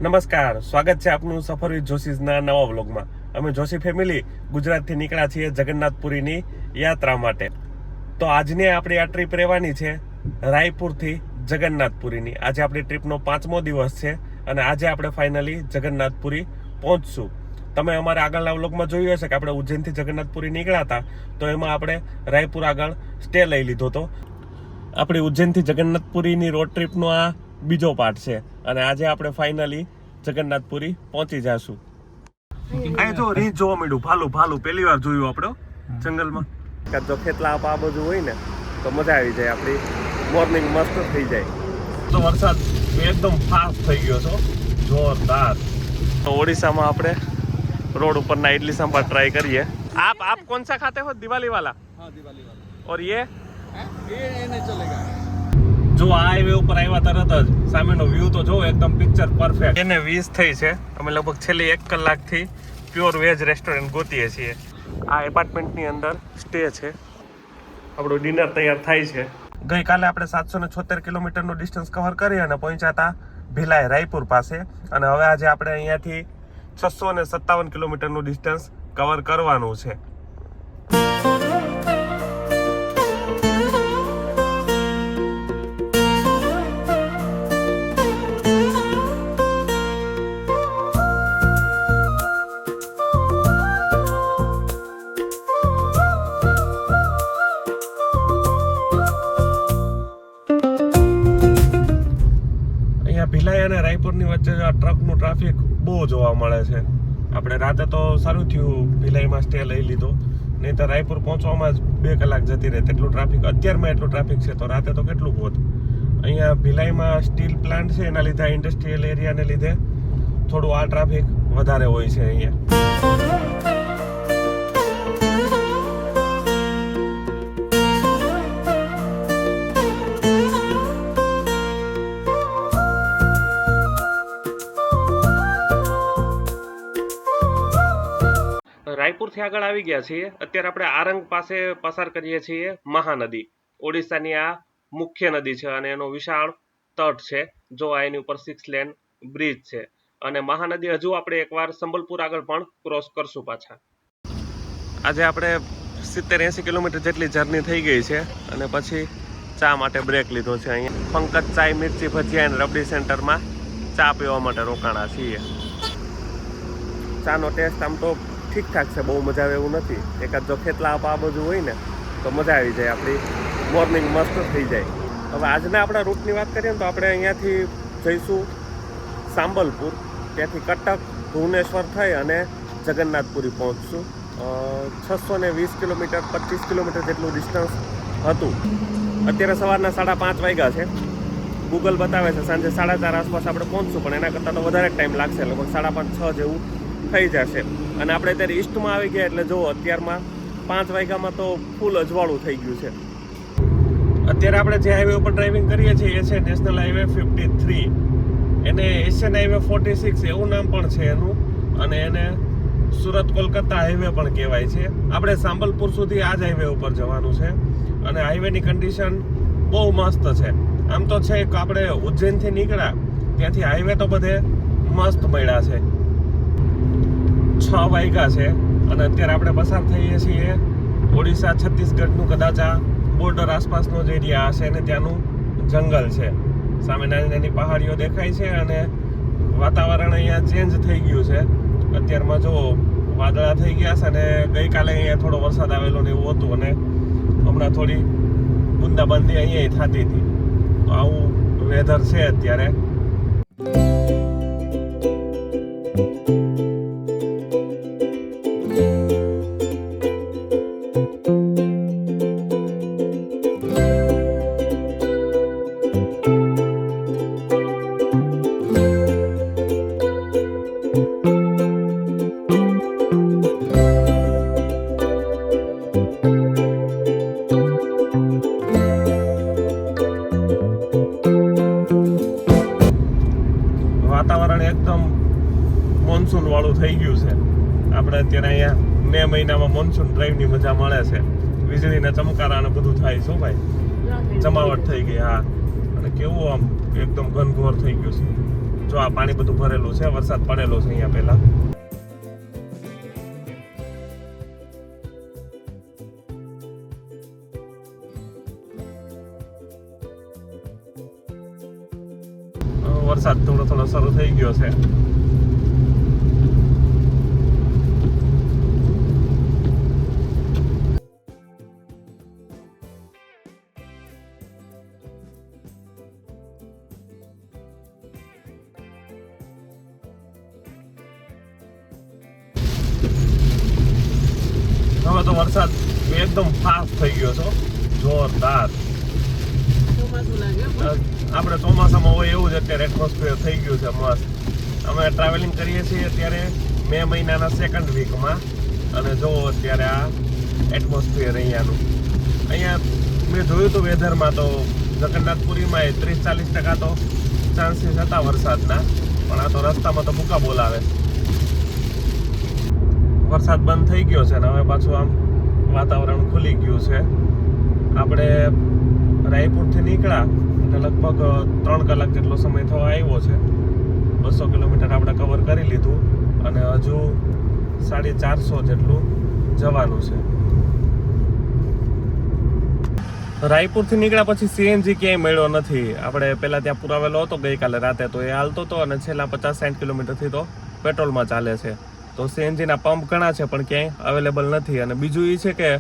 નમસ્કાર, સ્વાગત છે આપનું સફર વિથ જોશીઝના નવા વ્લોગમાં. અમે જોશી ફેમિલી ગુજરાતથી નીકળ્યા છીએ જગન્નાથપુરીની યાત્રા માટે. તો આજની આપણી આ ટ્રીપ રહેવાની છે રાયપુરથી જગન્નાથપુરીની. આજે આપણી ટ્રીપનો 5મો દિવસ છે અને આજે આપણે ફાઇનલી જગન્નાથપુરી પહોંચશું. તમે અમારા આગળના વ્લોગમાં જોયું હશે કે આપણે ઉજ્જૈનથી જગન્નાથપુરી નીકળ્યા હતા, તો એમાં આપણે રાયપુર આગળ સ્ટે લઈ લીધો હતો. આપણી ઉજ્જૈનથી જગન્નાથપુરીની રોડ ટ્રીપનો આ બીજો પાર્ટ છે અને આજે આપણે ફાઇનલી જગન્નાથપુરી પહોંચી જાશું. અહીં જો રીંછ જોવા મળ્યું, ભાલું પહેલી વાર જોયું આપણે જંગલમાં. જો ખેતલા આ બાજુ હોય ને તો મજા આવી જાય, આપણી મોર્નિંગ મસ્ત થઈ જાય. તો વરસાદ એકદમ ફાસ્ટ થઈ ગયો છો, જોરદાર. તો ઓડિશામાં આપણે રોડ ઉપરના ઇડલી સંભાર ટ્રાય કરીએ. आप कौन सा खाते हो? दिवाली वाला? हाँ, दिवाली वाला। और ये नहीं चलेगा। જો આ હાઈવે ઉપર આવ્યા તરત જ સામેનો વ્યૂ તો જો એકદમ પિક્ચર પરફેક્ટ. એને 20 થઈ છે. અમે લગભગ છેલ્લી 1 કલાકથી પ્યોર વેજ રેસ્ટોરન્ટ ગોતીએ છીએ. આ એપાર્ટમેન્ટની અંદર સ્ટે છે. આપણું ડિનર તૈયાર થાય છે. ગઈકાલે આપણે 776 કિલોમીટરનું ડિસ્ટન્સ કવર કરી અને પહોંચ્યા હતા ભિલાઈ રાયપુર પાસે. અને હવે આજે આપણે અહીંયાથી 657 કિલોમીટરનું ડિસ્ટન્સ કવર કરવાનું છે. ભિલાઈ અને રાયપુરની વચ્ચે આ ટ્રકનું ટ્રાફિક બહુ જોવા મળે છે. આપણે રાતે તો સારું થયું ભિલાઈમાં સ્ટે લઈ લીધો, નહીં તો રાયપુર પહોંચવામાં જ 2 કલાક જતી રહે. તેટલું ટ્રાફિક અત્યારમાં એટલું ટ્રાફિક છે, તો રાતે તો કેટલું હોત. અહીંયા ભિલાઈમાં સ્ટીલ પ્લાન્ટ છે, એના લીધે ઇન્ડસ્ટ્રીયલ એરિયાને લીધે થોડું આ ટ્રાફિક વધારે હોય છે અહીંયા. રાયપુરથી આગળ આવી ગયા છીએ. અત્યારે આપણે આરંગ પાસે પસાર કરીએ છીએ મહાનદી. ઓડિશાની આ મુખ્ય નદી છે અને એનો વિશાળ તટ છે. જો આ એની ઉપર 6 લેન બ્રિજ છે. અને મહાનદી હજુ આપણે એકવાર સંબલપુર આગળ પણ ક્રોસ કરશું પાછા. આજે આપણે 70-80 કિલોમીટર જેટલી જર્ની થઈ ગઈ છે અને પછી ચા માટે બ્રેક લીધો છે. અહીંયા પંકજ ચાય મિર્ચી ભજીયા અને રબડી સેન્ટરમાં ચા પીવા માટે રોકાણા છીએ. ચાનો ટેસ્ટ આમ તો ઠીકઠાક છે, બહુ મજા આવે એવું નથી. એકાદ જો ખેતલા આ બાજુ હોય ને તો મજા આવી જાય, આપણી મોર્નિંગ મસ્ત થઈ જાય. હવે આજના આપણા રૂટની વાત કરીએ ને તો આપણે અહીંયાથી જઈશું સાંબલપુર, ત્યાંથી કટક, ભુવનેશ્વર થઈ અને જગન્નાથપુરી પહોંચશું. 620 કિલોમીટર 25 કિલોમીટર જેટલું ડિસ્ટન્સ હતું. અત્યારે સવારના 5:30 વાગ્યા છે. ગૂગલ બતાવે છે સાંજે 4:30 આસપાસ આપણે પહોંચશું, પણ એના કરતાં તો વધારે ટાઈમ લાગશે, લગભગ 5:30-6 જેવું થઈ જશે. અને આપણે અત્યારે ઈસ્ટમાં આવી ગયા એટલે જો અત્યારમાં 5 વાગ્યામાં તો ફૂલ અજવાળું થઈ ગયું છે. અત્યારે આપણે જે હાઈવે ઉપર ડ્રાઇવિંગ કરીએ છીએ એ છે નેશનલ હાઈવે 53. એને એશિયન હાઈવે 46 એવું નામ પણ છે એનું, અને એને સુરત કોલકાતા હાઈવે પણ કહેવાય છે. આપણે સાંબલપુર સુધી આ જ હાઈવે ઉપર જવાનું છે અને હાઈવેની કન્ડિશન બહુ મસ્ત છે. આમ તો છે કે આપણે ઉજ્જૈનથી નીકળ્યા ત્યાંથી હાઈવે તો બધે મસ્ત મળ્યા છે. 6 વાગ્યા છે અને અત્યારે આપણે પસાર થઈએ છીએ ઓડિશા છત્તીસગઢનું કદાચ આ બોર્ડર આસપાસનો જ એરિયા હશે અને ત્યાંનું જંગલ છે. સામે નાની નાની પહાડીઓ દેખાય છે અને વાતાવરણ અહીંયા ચેન્જ થઈ ગયું છે. અત્યારમાં જો વાદળા થઈ ગયા છે અને ગઈકાલે અહીંયા થોડો વરસાદ આવેલો ને એવું હતું અને હમણાં થોડી બુંદાબાંદી અહીંયા થતી હતી. તો આવું વેધર છે અત્યારે. વાતાવરણ એકદમ મોન્સૂન વાળું થઈ ગયું છે. આપણે અત્યારે અહીંયા મે મહિનામાં મોન્સૂન ડ્રાઈવની મજા મળે છે. વીજળીના ચમકારા અને બધું થાય છે ભાઈ, જમાવટ થઈ ગઈ. હા, અને કેવું આમ એકદમ ઘનઘોર થઈ ગયું છે. જો આ પાણી બધું ભરેલું છે, વરસાદ પડેલો છે અહીંયા પહેલા. વરસાદ થોડો થોડો શરૂ થઈ ગયો છે. હવે તો વરસાદ એકદમ ફાસ્ટ થઈ ગયો છે, જોરદાર. આપણે ચોમાસામાં હોય એવું જ અત્યારે એટમોસ્ફિયર થઈ ગયું છે મસ્ત. અમે ટ્રાવેલિંગ કરીએ છીએ અત્યારે મે મહિનાના સેકન્ડ વીકમાં, અને જો અત્યારે આ એટમોસ્ફિયર અહીંયાનું. અહીંયા મેં જોયું હતું વેધરમાં તો જગન્નાથપુરીમાં 30-40% તો ચાન્સીસ હતા વરસાદના, પણ આ તો રસ્તામાં તો ભૂકા બોલાવે. વરસાદ બંધ થઈ ગયો છે ને હવે પાછું આમ વાતાવરણ ખુલી ગયું છે. આપણે રાયપુરથી નીકળ્યા એટલે લગભગ 3 કલાક જેટલો સમય થવા આવ્યો છે. 200 કિલોમીટર આપણે કવર કરી લીધું અને હજુ 450 જેટલું જવાનું છે. રાયપુરથી નીકળ્યા પછી સીએનજી ક્યાંય મળ્યો નથી. આપણે પહેલાં ત્યાં પુરાવેલો હતો ગઈકાલે રાતે, તો એ હાલતો હતો, અને છેલ્લા 50-60 કિલોમીટરથી તો પેટ્રોલમાં ચાલે છે. તો સીએનજીના પંપ ઘણા છે પણ ક્યાંય અવેલેબલ નથી. અને બીજું એ છે કે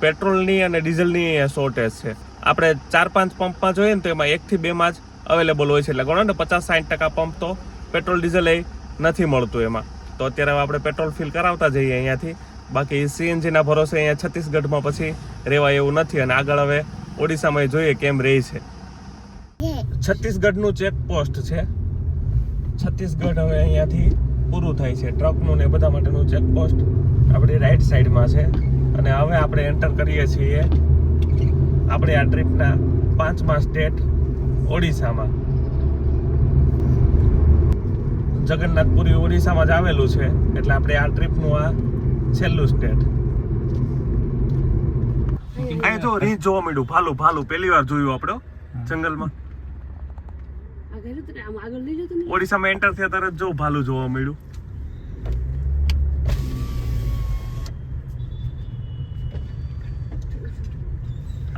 પેટ્રોલની અને ડીઝલની શોર્ટેજ છે. આપણે 4-5 પંપમાં જોઈએ ને તો એમાં 1 થી 2 માં જ અવેલેબલ હોય છે. એટલે ગણો ને 50-60% પંપ તો પેટ્રોલ ડીઝલ એ નથી મળતું એમાં. તો અત્યારે હવે આપણે પેટ્રોલ ફિલ કરાવતા જઈએ અહીંયાથી. બાકી સીએનજીના ભરોસે અહીંયા છત્તીસગઢમાં પછી રહેવાય એવું નથી. અને આગળ હવે ઓડિશામાં જોઈએ કેમ રહે છે. છત્તીસગઢનું ચેકપોસ્ટ છે. છત્તીસગઢ હવે અહીંયાથી પૂરું થાય છે. ટ્રકનું ને બધા માટેનું ચેકપોસ્ટ આપણી રાઈટ સાઈડમાં છે. અને હવે આપણે એન્ટર કરીએ છીએ આપણે આ ટ્રીપના 5મા સ્ટેટ ઓડિશામાં. જગન્નાથપુરી ઓડિશામાં જ આવેલું છે, એટલે આપણે આ ટ્રીપનું આ છેલ્લું સ્ટેટ. અહીં જો રીંછ જોવા મળ્યું, ભાલું ભાલું પહેલી વાર જોયું આપણે જંગલમાં. ઓડિશામાં એન્ટર થયા તરત જો ભાલું જોવા મળ્યું.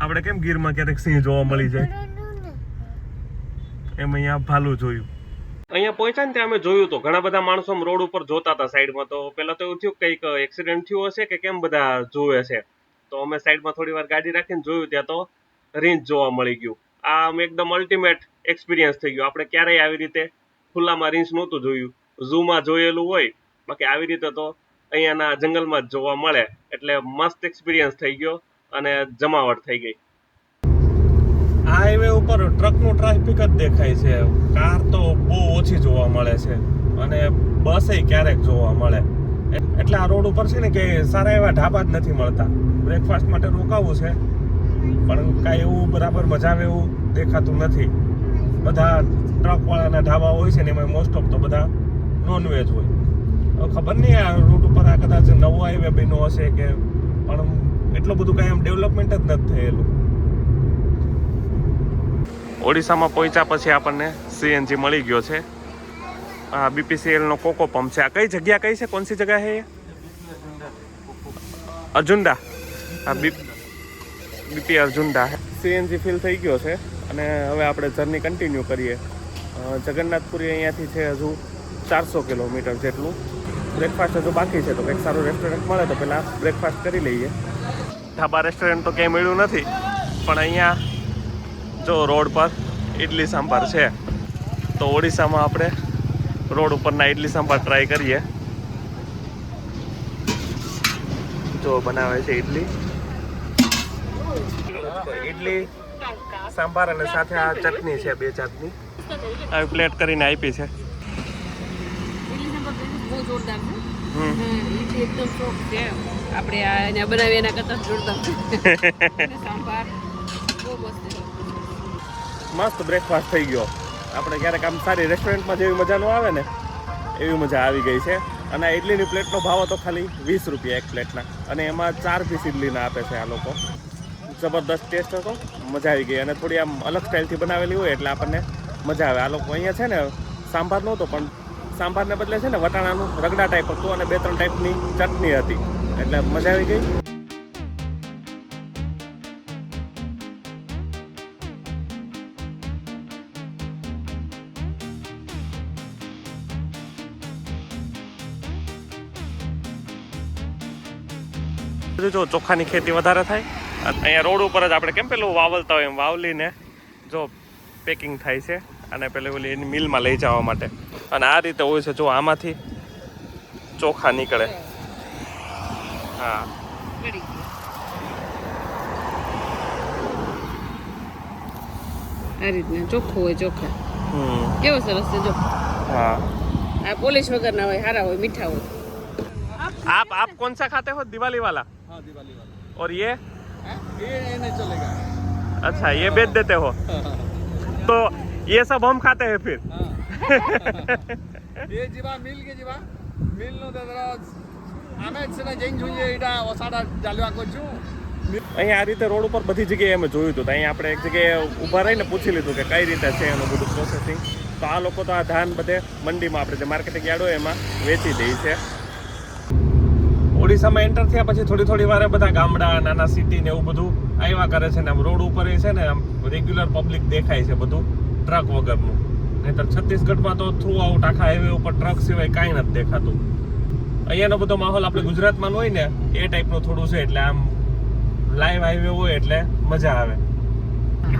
આપણે કેમ ગીરમાં ક્યારેક સિંહ જોવા મળી જાય એમ અહીંયા ભાલું જોયું. અહીંયા પહોંચ્યા ને ત્યાં અમે જોયું તો ઘણા બધા માણસો રોડ ઉપર જોતા હતા સાઈડમાં. તો પેલા તો એવું થયું કંઈક એક્સિડન્ટ થયું હશે કે કેમ બધા જોવે છે. તો અમે સાઈડમાં થોડી વાર ગાડી રાખીને જોયું, ત્યાં તો રીંછ જોવા મળી ગયું. આ આમ એકદમ અલ્ટિમેટ એક્સપિરિયન્સ થઈ ગયો. આપણે ક્યારેય આવી રીતે ખુલ્લામાં રીંછ નહોતું જોયું. ઝૂમાં જોયેલું હોય, બાકી આવી રીતે તો અહીંયાના જંગલમાં જ જોવા મળે. એટલે મસ્ત એક્સપિરિયન્સ થઈ ગયો અને જમાવટ થઈ ગઈ. આ હાઈવે ઉપર ટ્રકનું ટ્રાફિક જ દેખાય છે. કાર તો બહુ ઓછી જોવા મળે છે અને બસ ક્યારેક જોવા મળે. એટલે આ રોડ ઉપર છે ને કે સારા એવા ઢાબા જ નથી મળતા. બ્રેકફાસ્ટ માટે રોકાવું છે પણ કાંઈ એવું બરાબર મજા આવે એવું દેખાતું નથી. બધા ટ્રકવાળાના ઢાબા હોય છે ને એમાં મોસ્ટ ઓફ તો બધા નોનવેજ હોય. હવે ખબર નહીં આ રૂટ ઉપર આ કદાચ નવો હાઈવે બન્યો હશે કે, પણ એટલું બધું કાંઈ આમ ડેવલપમેન્ટ જ નથી થયેલું. ઓડિશામાં પહોંચ્યા પછી આપણને સીએનજી મળી ગયો છે. આ બીપીસીએલનો કોકો પંપ છે. આ કઈ જગ્યા કઈ છે? કોનસી જગ્યા છે? અર્જુંડા. આ બીપી અર્જુંડા. સીએનજી ફિલ થઈ ગયો છે અને હવે આપણે જર્ની કન્ટિન્યુ કરીએ. જગન્નાથપુરી અહીંયાથી છે હજુ 400 કિલોમીટર જેટલું. બ્રેકફાસ્ટ હજુ બાકી છે, તો કંઈક સારું રેસ્ટોરન્ટ મળે તો પહેલાં બ્રેકફાસ્ટ કરી લઈએ. ઢાબા રેસ્ટોરન્ટ તો ક્યાંય મળ્યું નથી, પણ અહીંયા જો રોડ પર ઇડલી સાંભાર છે. તો ઓડિશામાં આપણે રોડ ઉપરના ઇડલી સાંભાર ટ્રાય કરીએ. જો બનાવે છે ઇડલી સાંભાર અને સાથે આ ચટણી છે, 2 ચટણી આવી પ્લેટ કરીને આપી છે. બહુ જોરદાર છે. એકદમ સોફ્ટ છે. આપણે આ બનાવી એના કરતા જોરદાર છે. સાંભાર બહુ મસ્ત છે. મસ્ત બ્રેકફાસ્ટ થઈ ગયો. આપણે ક્યારેક આમ સારી રેસ્ટોરન્ટમાં જેવી મજા ન આવે ને એવી મજા આવી ગઈ છે. અને આ ઇડલીની પ્લેટનો ભાવ હતો ખાલી 20 રૂપિયા એક પ્લેટના, અને એમાં 4 પીસ ઇડલીના આપે છે આ લોકો. જબરદસ્ત ટેસ્ટ હતો, મજા આવી ગઈ. અને થોડી આમ અલગ સ્ટાઇલથી બનાવેલી હોય એટલે આપણને મજા આવે. આ લોકો અહીંયા છે ને સાંભાર નહોતો, પણ સાંભારને બદલે છે ને વટાણાનું રગડા ટાઈપ હતું અને 2-3 ટાઈપની ચટણી હતી, એટલે મજા આવી ગઈ. જો ચોખાની ખેતી વધારે થાય. અહીંયા રોડ ઉપર જ આપણે કેમ પેલું વાવલતા હોય એમ વાવલીને જો પેકિંગ થાય છે અને પેલી ઓલી એની મિલમાં લઈ જવા માટે. અને આ રીતે હોય છે, જો આમાંથી ચોખા નીકળે. હા, ગળી ગયું. આ રીતના ચોખ્ખું હોય ચોખા. કેવો સરસ છે જો. હા, આ પોલીસ વગરના હોય, સારા હોય, મીઠા હોય. आप कौन सा खाते हो? दिवाली वाला? हाँ दिवाली वाला। और ये ये नहीं चलेगा। अच्छा, ये बेच देते हो तो ये सब हम खाते हैं फिर. ये जीवा मिल के जीवा मिल नो दादा आमे છે ને જૈન જોઈએ એડા ઓસાડા ચાલવા કો છું. અહીંયા આ રીતે રોડ ઉપર બધી જગ્યાએ અમે જોયું હતું. અહીંયા આપણે એક જગ્યાએ ઊભા રહીને પૂછી લીધું કે કઈ રીતે છે એનું બધું પ્રોસેસિંગ. તો આ લોકો તો આ ધાન બધે મંડીમાં આપણે જે માર્કેટિંગ યાર્ડ હોય એમાં વેચી દે છે. ઓડિશામાં એન્ટર થયા પછી થોડી વારે બધા ગામડા નાના સિટી ને એવું બધું આવ્યા કરે છે ને આમ રોડ ઉપર છે ને આમ રેગ્યુલર પબ્લિક દેખાય છે બધું ટ્રક વગરનું. નહીંતર છત્તીસગઢમાં તો થ્રુ આઉટ આખા હાઈવે ઉપર ટ્રક સિવાય કાંઈ નથી દેખાતું. અહીંયાનો બધો માહોલ આપણે ગુજરાતમાં હોય ને એ ટાઈપનું થોડું છે, એટલે આમ લાઈવ હાઈવે હોય એટલે મજા આવે.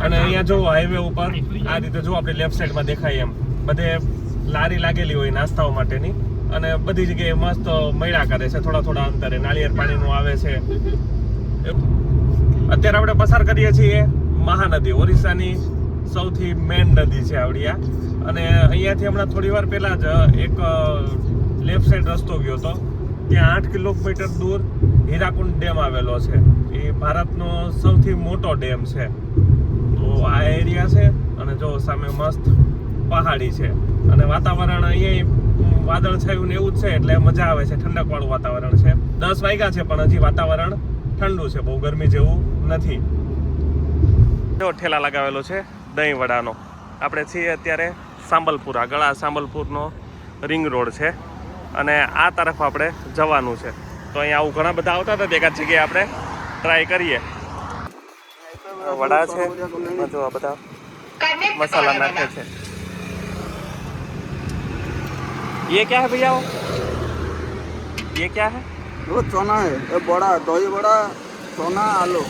અને અહીંયા જો હાઈવે ઉપર આ રીતે જો આપણે લેફ્ટ સાઈડમાં દેખાય એમ બધે લારી લાગેલી હોય નાસ્તાઓ માટેની, અને બધી જગ્યાએ મસ્ત મળ્યા કરે છે થોડા અંતરે. નાળિયેર પાણીનું આવે છે. અત્યારે આપણે પસાર કરીએ છીએ મહાનદી, ઓરિસ્સાની સૌથી મેઇન નદી છે આવડી આ. અને અહીંયાથી હમણાં થોડી વાર પહેલા જ એક લેફ્ટ સાઈડ રસ્તો ગયો હતો, ત્યાં 8 કિલોમીટર દૂર હીરાકુંડ ડેમ આવેલો છે. એ ભારતનો સૌથી મોટો ડેમ છે. તો આ એરિયા છે અને જો સામે મસ્ત પહાડી છે અને વાતાવરણ અહીંયા વાદળ છાયું ને એવું જ છે, એટલે મજા આવે છે. ઠંડક વાળું વાતાવરણ છે. 10 વાગ્યા છે પણ હજી વાતાવરણ ઠંડુ છે, બહુ ગરમી જેવું નથી. જો ઠેલા લગાવેલો છે દહીં વડાનો. આપણે છીએ અત્યારે સાંબલપુર, આગળ આ સાંબલપુરનો રિંગ રોડ છે અને આ તરફ આપણે જવાનું છે. તો અહીંયા આવું ઘણા બધા આવતા હતા, એકાદ જગ્યાએ આપણે ટ્રાય કરીએ. વડા છે, જો આ બધા મસાલા નાખે છે. ये क्या है भैया? ये क्या है? वो चना है, ये बड़ा दही बड़ा, चना आलू.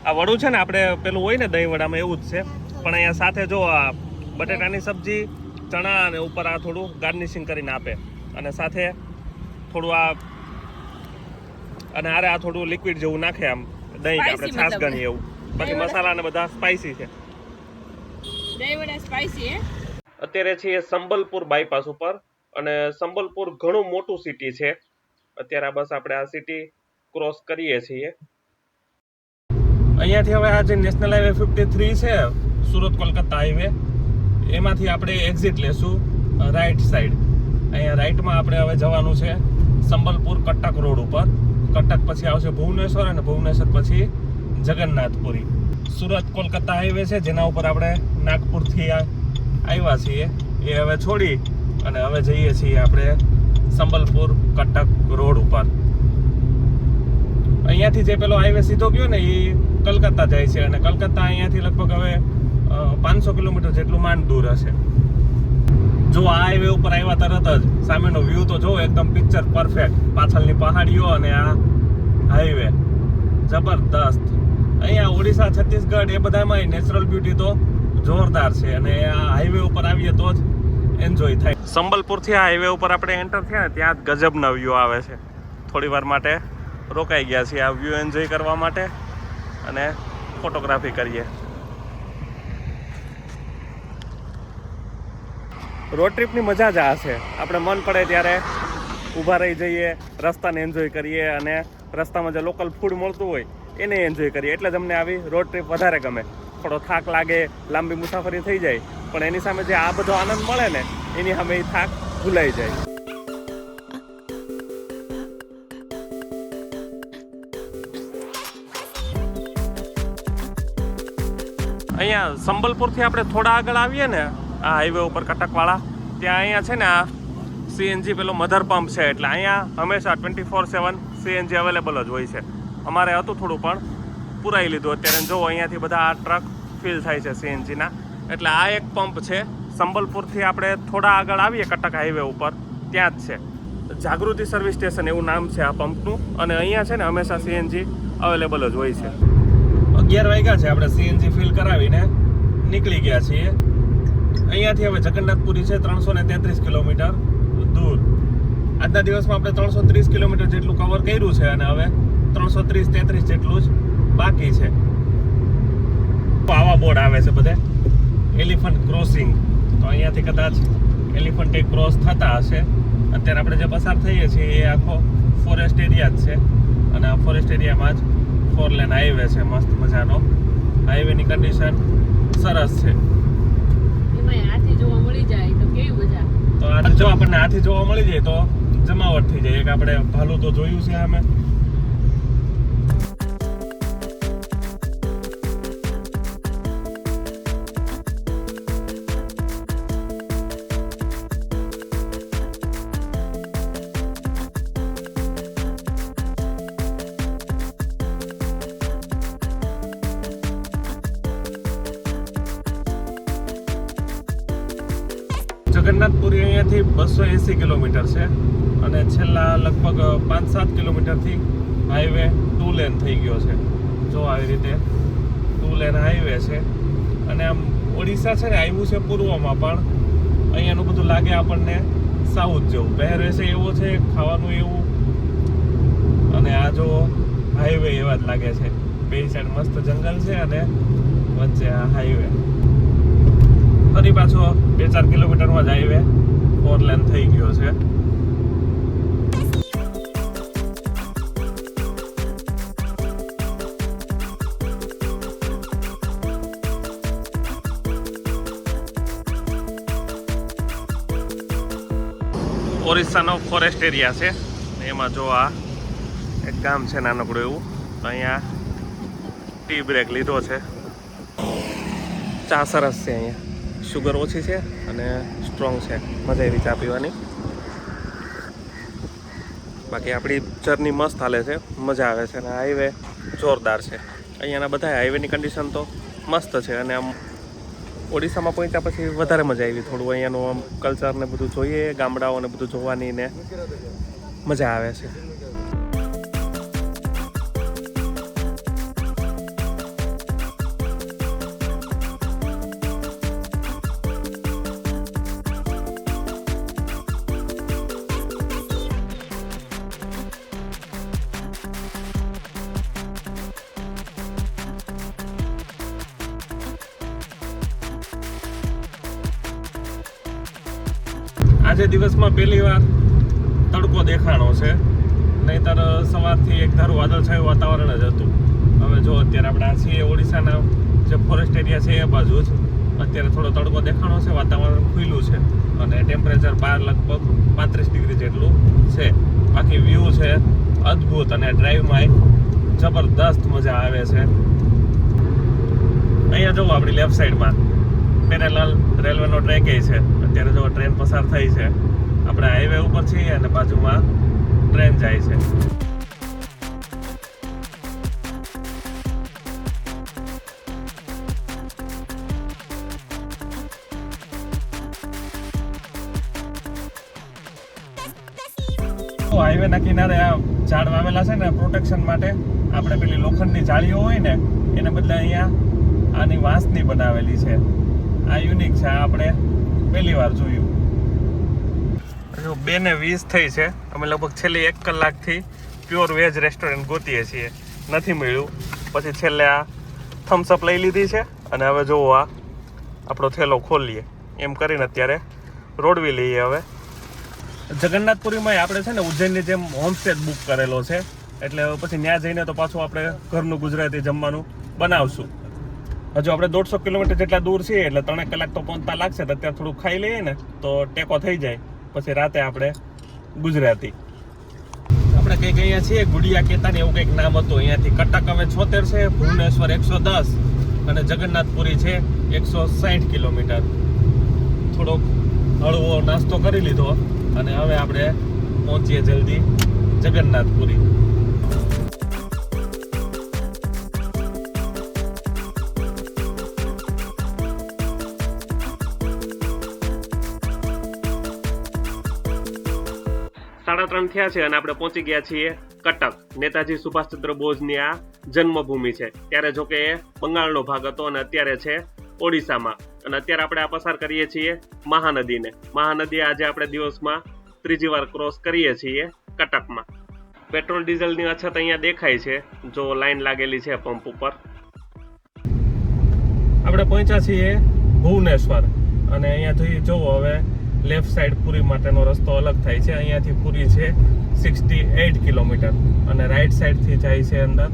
આ વડું છે ને આપણે પેલું હોય ને દહીં વડામાં એવું જ છે, પણ અહીંયા સાથે જો આ બટેટાની સબ્જી, ચણા અને ઉપર આ થોડું ગાર્નિશિંગ કરીને આપે, અને સાથે થોડું આ અને આરે આ થોડું લિક્વિડ જેવું નાખે, આમ દહીં કે આપણે છાશ ગણીએ એવું. બાકી મસાલા ને બધા સ્પાઈસી છે. દહીં વડા સ્પાઈસી હે. અત્યારે છીએ સંબલપુર બાયપાસ ઉપર, અને સંબલપુર ઘણું મોટું સિટી છે. અત્યારે બસ આપણે આ સિટી ક્રોસ કરીએ છીએ. અહીંયાથી હવે આ જે નેશનલ હાઈવે 53 છે, સુરત કોલકાતા હાઈવે, એમાંથી આપણે એક્ઝિટ લેશું રાઈટ સાઈડ. અહીંયા રાઈટમાં આપણે હવે જવાનું છે સંબલપુર કટક રોડ ઉપર. કટક પછી આવશે ભુવનેશ્વર અને ભુવનેશ્વર પછી જગન્નાથપુરી. સુરત કોલકાતા હાઈવે છે જેના ઉપર આપણે નાગપુરથી આવ્યા છીએ, એ હવે છોડી અને હવે જઈએ છીએ આપણે સંબલપુર કટક રોડ ઉપર. અહીંયાથી જે પેલો હાઈવે સીધો ગયો ને એ કલકત્તા જાય છે, અને કલકત્તા અહીંયાથી લગભગ હવે 500 કિલોમીટર જેટલું માંડ દૂર હશે. જો આ હાઈવે ઉપર આવ્યા તરત જ સામેનો વ્યૂ તો જો એકદમ પિક્ચર પરફેક્ટ. પાછળની પહાડીઓ અને આ હાઈવે જબરદસ્ત. અહીંયા ઓડિશા, છત્તીસગઢ એ બધામાં નેચરલ બ્યુટી તો જોરદાર છે, અને આ હાઈવે ઉપર આવીએ તો જ એન્જોય થાય. સંબલપુરથી આ હાઈવે ઉપર આપણે એન્ટર થયા ને ત્યાં જ ગજબના વ્યૂ આવે છે. થોડી વાર માટે રોકાઈ ગયા છીએ આ વ્યૂ એન્જોય કરવા માટે અને ફોટોગ્રાફી કરીએ. રોડ ટ્રીપની મજા જ આ છે. આપણે મન પડે ત્યારે ઊભા રહી જઈએ, રસ્તાને એન્જોય કરીએ, અને રસ્તામાં જે લોકલ ફૂડ મળતું હોય એને એન્જોય કરીએ. એટલે જ અમને આવી રોડ ટ્રીપ વધારે ગમે. થોડો થાક લાગે, લાંબી મુસાફરી થઈ જાય, પણ એની સામે જે આ બધો આનંદ મળે ને એની સામે એ થાક ભૂલાઈ જાય. અહીંયા સંબલપુરથી આપણે થોડા આગળ આવીએ ને આ હાઈવે ઉપર કટકવાળા ત્યાં અહીંયા છે ને આ સીએનજી પેલો મધર પંપ છે એટલે અહીંયા હંમેશા 24/7 સીએનજી અવેલેબલ જ હોય છે. અમારે હતું થોડું પણ પુરાઈ લીધું અત્યારે. જો અહીંયાથી બધા આ ટ્રક ફિલ થાય છે સીએનજીના. એટલે આ એક પંપ છે સંબલપુરથી આપણે થોડા આગળ આવીએ કટક હાઈવે ઉપર ત્યાં જ છે. જાગૃતિ સર્વિસ સ્ટેશન એવું નામ છે આ પંપનું. અને અહીંયા છે ને હંમેશા સીએનજી અવેલેબલ જ હોય છે. 11 વાગ્યા છે, આપણે સીએનજી ફિલ કરાવીને નીકળી ગયા છીએ. અહીંયાથી હવે જગન્નાથપુરી છે 333 કિલોમીટર દૂર. આજના દિવસમાં આપણે 330 કિલોમીટર જેટલું કવર કર્યું છે અને હવે 330-33 જેટલું જ બાકી છે. આવા બોર્ડ આવે છે બધે એલિફન્ટ ક્રોસિંગ, તો અહીંયાથી કદાચ એલિફન્ટ ક્રોસ થતા હશે. અત્યારે આપણે જે પસાર થઈએ છીએ એ આખો ફોરેસ્ટ એરિયા જ છે અને આ ફોરેસ્ટ એરિયામાં જ 4 લેન હાઈવે છે. મસ્ત મજાનો હાઈવેની કન્ડિશન સરસ છે. એમાંય હાથી જોવા મળી જાય તો કેવી મજા. તો આ જો આપણને હાથી જોવા મળી જાય તો જમાવટ થઈ જાય. એક આપણે ભાલું તો જોયું છે અમે. જગન્નાથપુરી અહીંયાથી 280 કિલોમીટર છે અને છેલ્લા લગભગ 5-7 કિલોમીટરથી હાઈવે 2 લેન થઈ ગયો છે. જો આવી રીતે 2 લેન હાઈવે છે અને આમ ઓડિશા છે ને આવ્યું છે પૂર્વમાં, પણ અહીંયાનું બધું લાગે આપણને સાઉથ જેવું. પહેરવેશ એવો છે, ખાવાનું એવું, અને આ જો હાઈવે એવા જ લાગે છે. બે સાઈડ મસ્ત જંગલ છે અને વચ્ચે આ હાઈવે. ફરી પાછો 2-4 કિલોમીટરમાં જ હાઈવે 4 લેન થઈ ગયો છે. ઓરિસ્સાનો ફોરેસ્ટ એરિયા છે. એમાં જો આ એક ગામ છે નાનકડું એવું. તો અહીંયા ટી બ્રેક લીધો છે. ચા સરસ છે અહીંયા, શુગર ઓછી છે અને સ્ટ્રોંગ છે. મજા આવી ચા પીવાની. બાકી આપણી જર્ની મસ્ત હાલે છે, મજા આવે છે અને હાઈવે જોરદાર છે. અહીંયાના બધા હાઈવેની કન્ડિશન તો મસ્ત છે અને આમ ઓડિશામાં પહોંચ્યા પછી વધારે મજા આવી. થોડું અહીંયાનું આમ કલ્ચર ને બધું જોઈએ, ગામડાઓને બધું જોવાની ને મજા આવે છે. આજે દિવસમાં પહેલી વાર તડકો દેખાણો છે, નહીંતર સવારથી એક ધારું વાદળછાયું વાતાવરણ જ હતું. હવે જો અત્યારે આપણે આ છીએ ઓડિશાના જે ફોરેસ્ટ એરિયા છે એ બાજુ જ અત્યારે થોડો તડકો દેખાણો છે, વાતાવરણ ખુલ્લું છે અને ટેમ્પરેચર બહાર લગભગ 35 ડિગ્રી જેટલું છે. બાકી વ્યૂ છે અદ્ભુત અને ડ્રાઈવમાં જબરદસ્ત મજા આવે છે. અહીંયા જુઓ આપણી લેફ્ટ સાઈડમાં પેરેલલ રેલવેનો ટ્રેક છે. અત્યારે જો ટ્રેન પસાર થઈ છે. આપણે હાઈવે ઉપર છીએ અને બાજુમાં ટ્રેન જાય છે. હાઈવેના કિનારે આ ઝાડ વાવેલા છે ને પ્રોટેક્શન માટે. આપણે પેલી લોખંડની જાળીઓ હોય ને એને બદલે અહીંયા આની વાંસની બનાવેલી છે. આ યુનિક છે, આપણે પહેલી વાર જોયું. 2:20 થઈ છે. અમે લગભગ છેલ્લી 1 કલાકથી પ્યોર વેજ રેસ્ટોરન્ટ ગોતીએ છીએ, નથી મળ્યું. પછી છેલ્લે આ થમ્સઅપ લઈ લીધી છે અને હવે જોવો આ આપણો થેલો ખોલીએ એમ કરીને અત્યારે રોડવી લઈએ. હવે જગન્નાથપુરીમાં આપણે છે ને ઉજ્જૈનની જેમ હોમસ્ટે બુક કરેલો છે, એટલે પછી ત્યાં જઈને તો પાછું આપણે ઘરનું ગુજરાતી જમવાનું બનાવશું. હજુ આપણે 150 કિલોમીટર જેટલા દૂર છીએ એટલે 3 કલાક તો પહોંચતા લાગશે. તો અત્યારે થોડું ખાઈ લઈએ ને તો ટેકો થઈ જાય. પછી રાતે આપણે ગુજરાતી. આપણે કંઈક અહીંયા છીએ ગુડિયા કેતા ને એવું કંઈક નામ હતું. અહીંયાથી કટક હવે 76 છે, ભુવનેશ્વર 110 અને જગન્નાથપુરી છે 160 કિલોમીટર. થોડોક હળવો નાસ્તો કરી લીધો અને હવે આપણે પહોંચીએ જલ્દી જગન્નાથપુરી. સાડા 3 થયા છે અને આપણે પહોંચી ગયા છીએ કટક. નેતાજી સુભાષચંદ્ર બોઝની આ જન્મભૂમિ છે. ત્યારે જો કે એ બંગાળનો ભાગ હતો અને અત્યારે છે ઓડિશામાં. અને અત્યારે આપણે આ પસાર કરીએ છીએ મહાનદીને. મહાનદી આજે આપણે દિવસમાં 3જી વાર ક્રોસ કરીએ છીએ કટકમાં. પેટ્રોલ ડીઝલની અછત અહીંયા દેખાય છે જો લાઈન લાગેલી છે પંપ ઉપર. આપણે પહોંચ્યા છીએ ભુવનેશ્વર અને અહીંયાથી જોવો હવે લેફ્ટ સાઈડ પુરી માટેનો રસ્તો અલગ થાય છે. અહીંયાથી પુરી છે 68 કિલોમીટર અને રાઈટ સાઈડથી જાય છે અંદર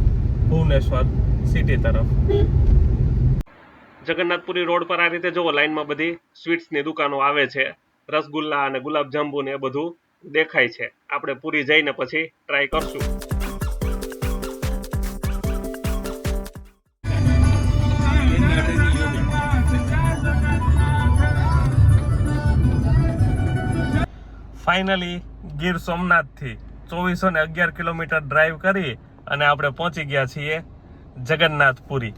ભુવનેશ્વર સિટી તરફ. જગન્નાથપુરી રોડ પર આ રીતે જોવો લાઈનમાં બધી સ્વીટ્સની દુકાનો આવે છે. રસગુલ્લા અને ગુલાબજાંબુ ને એ બધું દેખાય છે. આપણે પુરી જઈને પછી ટ્રાય કરશું. ફાઇનલી ગીર સોમનાથથી 2411 કિલોમીટર ડ્રાઈવ કરી અને આપણે પહોંચી ગયા છીએ જગન્નાથપુરી.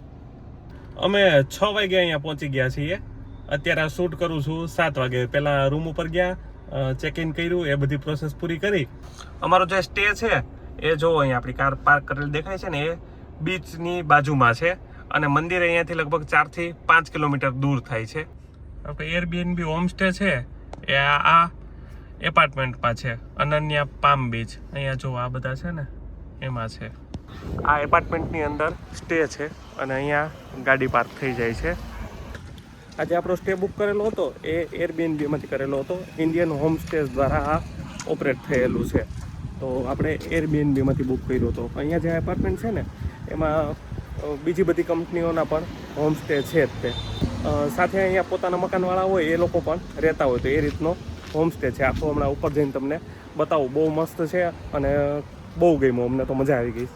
અમે 6 વાગે અહીંયા પહોંચી ગયા છીએ. અત્યારે આ શૂટ કરું છું 7 વાગે. પહેલાં રૂમ ઉપર ગયા, ચેક ઇન કર્યું, એ બધી પ્રોસેસ પૂરી કરી. અમારો જે સ્ટે છે એ જો અહીંયા આપણી કાર પાર્ક કરેલી દેખાય છે ને, એ બીચની બાજુમાં છે અને મંદિર અહીંયાથી લગભગ 4 થી 5 કિલોમીટર દૂર થાય છે. આપણે એરબીએનબી હોમસ્ટે છે એ આ એપાર્ટમેન્ટમાં છે, અનન્યા પામ બીચ. અહીંયા જો આ બધા છે ને એમાં છે. આ એપાર્ટમેન્ટની અંદર સ્ટે છે અને અહીંયા ગાડી પાર્ક થઈ જાય છે. આજે આપણો સ્ટે બુક કરેલો હતો એ એરબીએનબીમાંથી કરેલો હતો. ઇન્ડિયન હોમ સ્ટેઝ દ્વારા આ ઓપરેટ થયેલું છે. તો આપણે એરબીએનબીમાંથી બુક કર્યો હતો. અહીંયા જે એપાર્ટમેન્ટ છે ને એમાં બીજી બધી કંપનીઓના પણ હોમ સ્ટે છે જ તે. સાથે અહીંયા પોતાના મકાનવાળા હોય એ લોકો પણ રહેતા હોય. તો એ રીતનો હોમ સ્ટે છે. આખો હમણાં ઉપર જઈને તમને બતાવું. બહુ મસ્ત છે અને બહુ ગમ્યું અમને, તો મજા આવી ગઈ.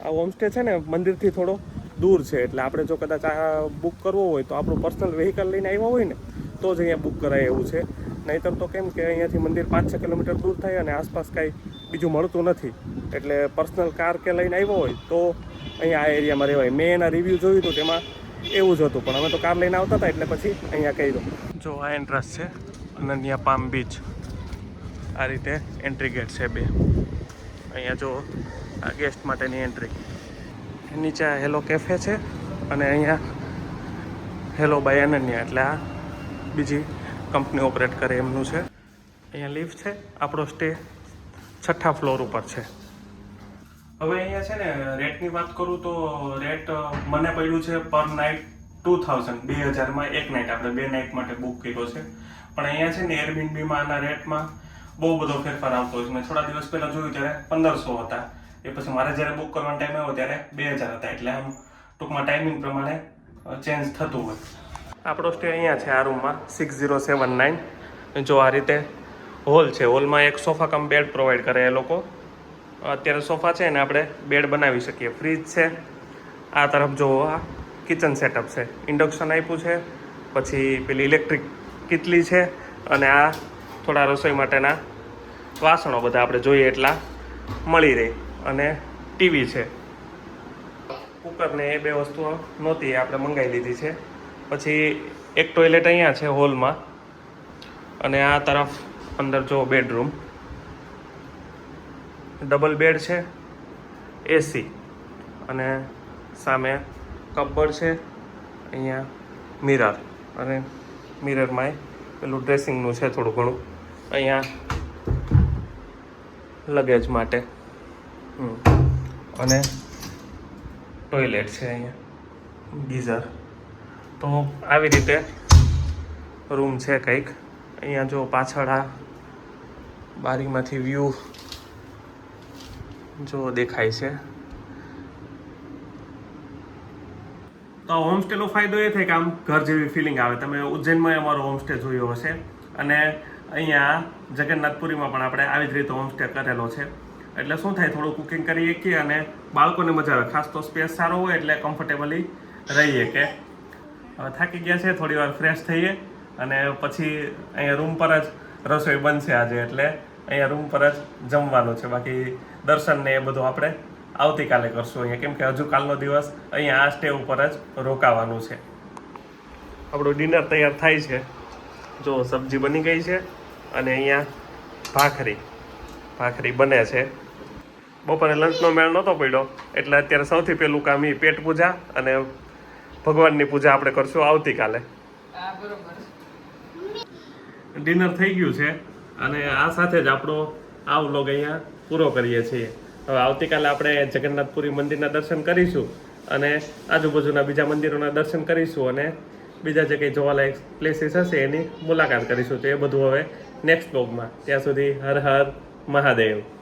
આ હોમસ્ટે છે ને મંદિરથી થોડો દૂર છે એટલે આપણે જો કદાચ આ બુક કરવો હોય તો આપણું પર્સનલ વ્હીકલ લઈને આવ્યા હોય ને તો જ અહીંયા બુક કરાય એવું છે. નહીંતર તો કેમ કે અહીંયાથી મંદિર 5-6 કિલોમીટર દૂર થાય અને આસપાસ કાંઈ બીજું મળતું નથી. એટલે પર્સનલ કાર કે લઈને આવ્યો હોય તો અહીંયા આ એરિયામાં રહેવાય. મેં એના રિવ્યૂ જોયું હતું તેમાં એવું જ હતું, પણ અમે તો કાર લઈને આવતા હતા એટલે પછી અહીંયા કહી દો. જો આ એન્ટ્રન્સ છે અનન્યા પામ બીચ. આ રીતે એન્ટ્રી ગેટ છે 2. અહીંયા જો આ ગેસ્ટ માટેની એન્ટ્રી. નીચે હેલો કેફે છે અને અહીંયા હેલો બાય અનન્યા, એટલે આ બીજી કંપની ઓપરેટ કરે એમનું છે. અહીંયા લિફ્ટ છે. આપણો સ્ટે 6થા ફ્લોર ઉપર છે. હવે અહીંયા છે ને રેટની વાત કરું તો રેટ મને પડ્યું છે પર નાઇટ 2000 એક નાઇટ. આપણે 2 નાઇટ માટે બુક કર્યો છે. પણ અહીંયા છે ને એરબીએનબીમાં આના રેટમાં બહુ બધો ફેરફાર આવતો હોય છે. મેં થોડા દિવસ પહેલાં જોયું ત્યારે 1500 હતા. એ પછી મારે જ્યારે બુક કરવાનો ટાઈમ આવ્યો ત્યારે 2000 હતા. એટલે આમ ટૂંકમાં ટાઈમિંગ પ્રમાણે ચેન્જ થતું હોય. આપણો સ્ટે અહીંયા છે આ રૂમમાં 6079. જો આ રીતે હોલ છે. હોલમાં એક સોફા કમ બેડ પ્રોવાઈડ કરે એ લોકો. અત્યારે સોફા છે ને આપણે બેડ બનાવી શકીએ. ફ્રીજ છે. આ તરફ જો આ કિચન સેટઅપ છે. ઇન્ડક્શન આપ્યું છે. પછી પેલી ઇલેક્ટ્રિક કિટલી છે અને આ થોડા રસોઈ માટેના વાસણો બધા આપણે જોઈએ એટલા મળી રહે. અને ટીવી છે. કુકરને એ 2 વસ્તુઓ નહોતી, એ આપણે મંગાવી લીધી છે. પછી એક ટોયલેટ અહીંયા છે હોલમાં અને આ તરફ અંદર જો બેડરૂમ, ડબલ બેડ છે, એસી અને સામે કપબોર્ડ છે. અહીંયા મિરર અને મિરરમાં પેલું ડ્રેસિંગનું છે થોડું ઘણું. અહીંયા લગેજ માટે અને ટોયલેટ છે. અહીંયા ગીઝર. તો આવી રીતે રૂમ છે કંઈક. અહીંયા જો પાછળ આ બારીમાંથી વ્યૂ જો દેખાય છે. તો હોમસ્ટેનો ફાયદો એ થાય કે આમ ઘર જેવી ફિલિંગ આવે. તમે ઉજ્જૈનમાં અમારો હોમસ્ટે જોયો હશે અને અહીંયા જગન્નાથપુરીમાં પણ આપણે આવી જ રીતે હોમસ્ટે કરેલો છે. એટલે શું થાય, થોડું કુકિંગ કરી શકીએ અને બાળકોને મજા આવે. ખાસ તો સ્પેસ સારો હોય એટલે કમ્ફર્ટેબલી રહીએ કે હવે થાકી ગયા છે, થોડી વાર ફ્રેશ થઈએ અને પછી અહીંયા રૂમ પર જ રસોઈ બનશે આજે, એટલે અહીંયા રૂમ પર જ જમવાનું છે. બાકી દર્શન ને એ બધું આપણે આવતીકાલે કરશું અહીંયા, કેમ કે હજુ કાલનો દિવસ અહીંયા આ સ્ટે ઉપર જ રોકાવાનું છે. આપણું ડિનર તૈયાર થાય છે. જો સબ્જી બની ગઈ છે અને અહીંયા ભાખરી બને છે. બપોરે લંચનો મેળ નહોતો પડ્યો એટલે અત્યારે સૌથી પહેલું કામ એ પેટ પૂજા અને ભગવાનની પૂજા આપણે કરશું આવતીકાલે. હા બરોબર. ડિનર થઈ ગયું છે અને આ સાથે જ આપણો આ વ્લોગ અહીંયા પૂરો કરીએ છીએ. હવે આવતીકાલે આપણે જગન્નાથપુરી મંદિરના દર્શન કરીશું અને આજુબાજુના બીજા મંદિરોના દર્શન કરીશું અને બીજા જે કંઈ જોવાલાયક પ્લેસીસ હશે એની મુલાકાત કરીશું. તો એ બધું હવે નેક્સ્ટ વ્લોગમાં. ત્યાં સુધી હર હર મહાદેવ.